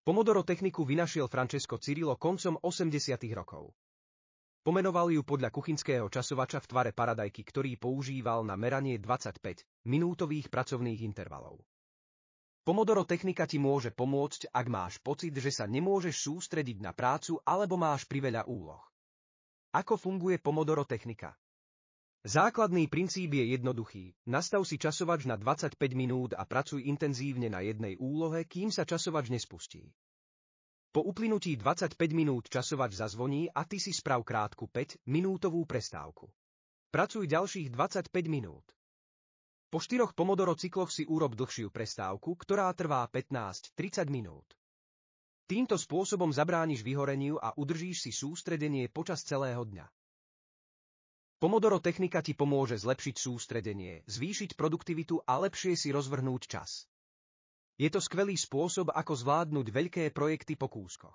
Pomodoro techniku vynašiel Francesco Cirillo koncom 80. rokov. Pomenoval ju podľa kuchynského časovača v tvare paradajky, ktorý používal na meranie 25-minútových pracovných intervalov. Pomodoro technika ti môže pomôcť, ak máš pocit, že sa nemôžeš sústrediť na prácu alebo máš priveľa úloh. Ako funguje Pomodoro technika? Základný princíp je jednoduchý. Nastav si časovač na 25 minút a pracuj intenzívne na jednej úlohe, kým sa časovač nespustí. Po uplynutí 25 minút časovač zazvoní a ty si sprav krátku 5-minútovú prestávku. Pracuj ďalších 25 minút. Po 4 Pomodoro cykloch si urob dlhšiu prestávku, ktorá trvá 15-30 minút. Týmto spôsobom zabrániš vyhoreniu a udržíš si sústredenie počas celého dňa. Pomodoro technika ti pomôže zlepšiť sústredenie, zvýšiť produktivitu a lepšie si rozvrhnúť čas. Je to skvelý spôsob, ako zvládnuť veľké projekty po kúskoch.